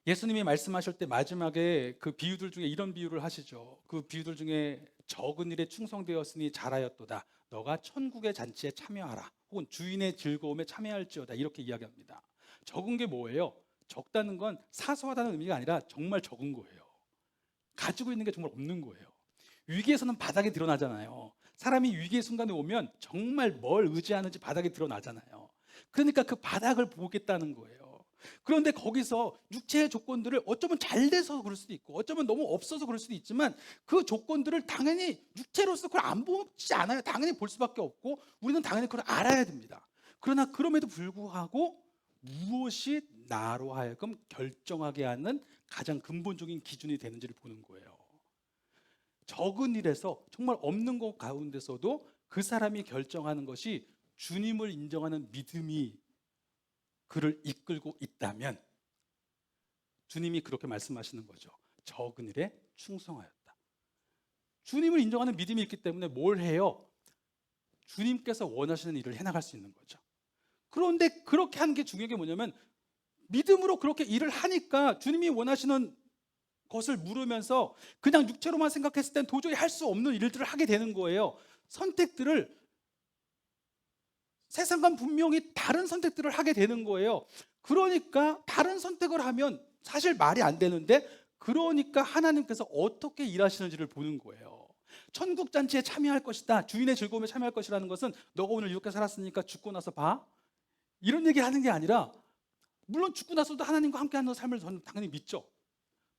예수님이 말씀하실 때 마지막에 그 비유들 중에 이런 비유를 하시죠. 그 비유들 중에 적은 일에 충성되었으니 잘하였도다. 너가 천국의 잔치에 참여하라. 혹은 주인의 즐거움에 참여할지어다. 이렇게 이야기합니다. 적은 게 뭐예요? 적다는 건 사소하다는 의미가 아니라 정말 적은 거예요. 가지고 있는 게 정말 없는 거예요. 위기에서는 바닥이 드러나잖아요. 사람이 위기의 순간에 오면 정말 뭘 의지하는지 바닥이 드러나잖아요. 그러니까 그 바닥을 보겠다는 거예요. 그런데 거기서 육체의 조건들을 어쩌면 잘 돼서 그럴 수도 있고 어쩌면 너무 없어서 그럴 수도 있지만 그 조건들을 당연히 육체로서 그걸 안 보지 않아요. 당연히 볼 수밖에 없고 우리는 당연히 그걸 알아야 됩니다. 그러나 그럼에도 불구하고 무엇이 나로 하여금 결정하게 하는 가장 근본적인 기준이 되는지를 보는 거예요. 적은 일에서 정말 없는 것 가운데서도 그 사람이 결정하는 것이 주님을 인정하는 믿음이 그를 이끌고 있다면 주님이 그렇게 말씀하시는 거죠. 적은 일에 충성하였다. 주님을 인정하는 믿음이 있기 때문에 뭘 해요? 주님께서 원하시는 일을 해나갈 수 있는 거죠. 그런데 그렇게 하는 게 중요한 게 뭐냐면 믿음으로 그렇게 일을 하니까 주님이 원하시는 것을 물으면서 그냥 육체로만 생각했을 땐 도저히 할 수 없는 일들을 하게 되는 거예요. 선택들을 세상과는 분명히 다른 선택들을 하게 되는 거예요. 그러니까 다른 선택을 하면 사실 말이 안 되는데 그러니까 하나님께서 어떻게 일하시는지를 보는 거예요. 천국 잔치에 참여할 것이다. 주인의 즐거움에 참여할 것이라는 것은 너가 오늘 이렇게 살았으니까 죽고 나서 봐. 이런 얘기 하는 게 아니라 물론 죽고 나서도 하나님과 함께하는 삶을 저는 당연히 믿죠.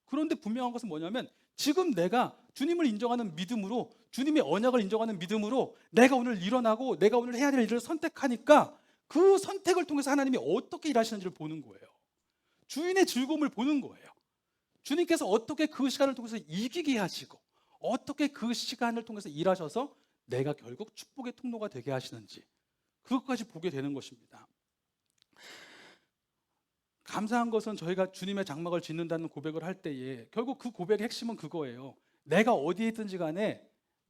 그런데 분명한 것은 뭐냐면 지금 내가 주님을 인정하는 믿음으로 주님의 언약을 인정하는 믿음으로 내가 오늘 일어나고 내가 오늘 해야 될 일을 선택하니까 그 선택을 통해서 하나님이 어떻게 일하시는지를 보는 거예요. 주인의 즐거움을 보는 거예요. 주님께서 어떻게 그 시간을 통해서 이기게 하시고 어떻게 그 시간을 통해서 일하셔서 내가 결국 축복의 통로가 되게 하시는지 그것까지 보게 되는 것입니다. 감사한 것은 저희가 주님의 장막을 짓는다는 고백을 할 때에 결국 그 고백의 핵심은 그거예요. 내가 어디에 있든지 간에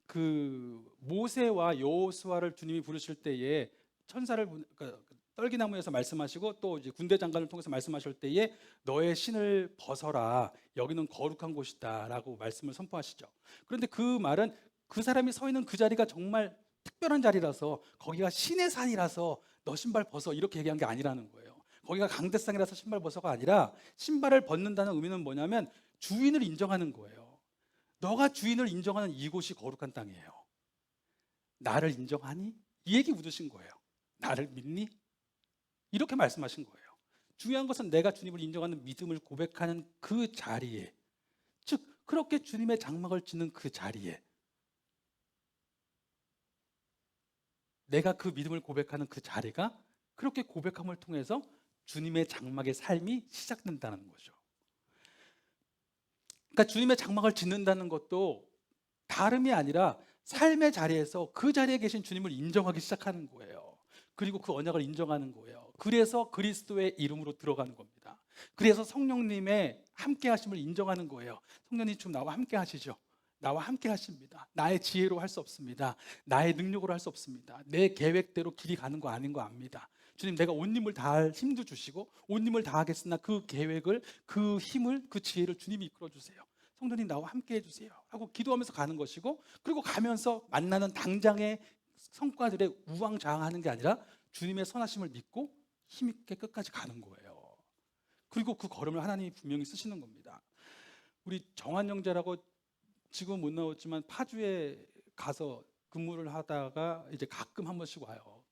그 모세와 여호수아를 주님이 부르실 때에 천사를 그러니까 떨기나무에서 말씀하시고 또 이제 군대 장관을 통해서 말씀하실 때에 너의 신을 벗어라 여기는 거룩한 곳이다라고 말씀을 선포하시죠. 그런데 그 말은 그 사람이 서 있는 그 자리가 정말 특별한 자리라서 거기가 신의 산이라서 너 신발 벗어 이렇게 얘기한 게 아니라는 거예요. 거기가 강대상이라서 신발 벗어가 아니라 신발을 벗는다는 의미는 뭐냐면 주인을 인정하는 거예요. 너가 주인을 인정하는 이곳이 거룩한 땅이에요. 나를 인정하니? 이 얘기 묻으신 거예요. 나를 믿니? 이렇게 말씀하신 거예요. 중요한 것은 내가 주님을 인정하는 믿음을 고백하는 그 자리에, 즉 그렇게 주님의 장막을 짓는 그 자리에 내가 그 믿음을 고백하는 그 자리가 그렇게 고백함을 통해서 주님의 장막의 삶이 시작된다는 거죠. 그러니까 주님의 장막을 짓는다는 것도 다름이 아니라 삶의 자리에서 그 자리에 계신 주님을 인정하기 시작하는 거예요. 그리고 그 언약을 인정하는 거예요. 그래서 그리스도의 이름으로 들어가는 겁니다. 그래서 성령님의 함께 하심을 인정하는 거예요. 성령님 좀 나와 함께 하시죠. 나와 함께 하십니다. 나의 지혜로 할 수 없습니다. 나의 능력으로 할 수 없습니다. 내 계획대로 길이 가는 거 아닌 거 압니다. 주님 내가 온 힘을 다할 힘도 주시고 온 힘을 다하겠으나 그 계획을 그 힘을 그 지혜를 주님이 이끌어 주세요. 성도님 나와 함께 해주세요 하고 기도하면서 가는 것이고 그리고 가면서 만나는 당장의 성과들에 우왕좌왕하는 게 아니라 주님의 선하심을 믿고 힘있게 끝까지 가는 거예요. 그리고 그 걸음을 하나님이 분명히 쓰시는 겁니다. 우리 정한 형제라고 지금 못 나왔지만 파주에 가서 근무를 하다가 이제 가끔 한 번씩 와요.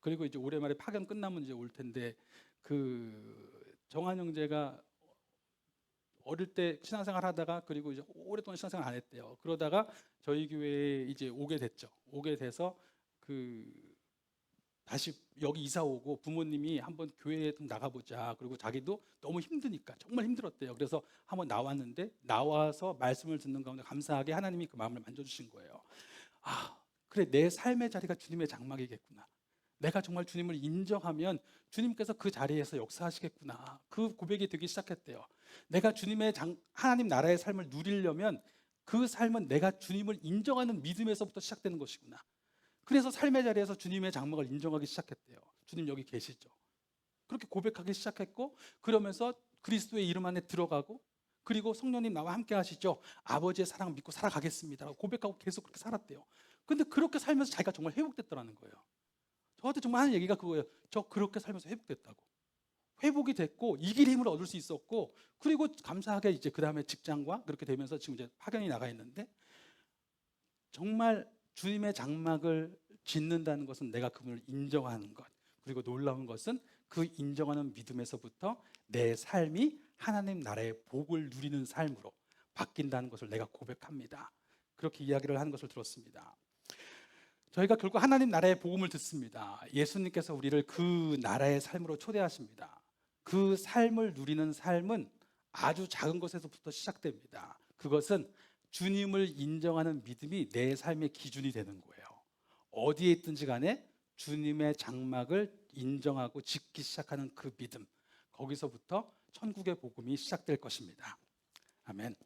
그리고 이제 올해 말에 파견 끝나면 이제 올 텐데 그 정한 형제가 어릴 때 신앙생활 하다가 그리고 이제 오랫동안 신앙생활 안 했대요. 그러다가 저희 교회에 이제 오게 됐죠. 오게 돼서 그 다시 여기 이사 오고 부모님이 한번 교회에 좀 나가보자. 그리고 자기도 너무 힘드니까 정말 힘들었대요. 그래서 한번 나왔는데 나와서 말씀을 듣는 가운데 감사하게 하나님이 그 마음을 만져주신 거예요. 아, 그래 내 삶의 자리가 주님의 장막이겠구나. 내가 정말 주님을 인정하면 주님께서 그 자리에서 역사하시겠구나. 그 고백이 되기 시작했대요. 내가 주님의 하나님 나라의 삶을 누리려면 그 삶은 내가 주님을 인정하는 믿음에서부터 시작되는 것이구나. 그래서 삶의 자리에서 주님의 장막을 인정하기 시작했대요. 주님 여기 계시죠. 그렇게 고백하기 시작했고 그러면서 그리스도의 이름 안에 들어가고 그리고 성령님 나와 함께 하시죠. 아버지의 사랑 믿고 살아가겠습니다. 고백하고 계속 그렇게 살았대요. 근데 그렇게 살면서 자기가 정말 회복됐더라는 거예요. 저한테 정말 하는 얘기가 그거예요. 저 그렇게 살면서 회복됐다고. 회복이 됐고 이길 힘을 얻을 수 있었고 그리고 감사하게 이제 그 다음에 직장과 그렇게 되면서 지금 이제 파견이 나가 있는데 정말 주님의 장막을 짓는다는 것은 내가 그분을 인정하는 것, 그리고 놀라운 것은 그 인정하는 믿음에서부터 내 삶이 하나님 나라의 복을 누리는 삶으로 바뀐다는 것을 내가 고백합니다. 그렇게 이야기를 하는 것을 들었습니다. 저희가 결국 하나님 나라의 복음을 듣습니다. 예수님께서 우리를 그 나라의 삶으로 초대하십니다. 그 삶을 누리는 삶은 아주 작은 것에서부터 시작됩니다. 그것은 주님을 인정하는 믿음이 내 삶의 기준이 되는 거예요. 어디에 있든지 간에 주님의 장막을 인정하고 짓기 시작하는 그 믿음, 거기서부터 천국의 복음이 시작될 것입니다. 아멘.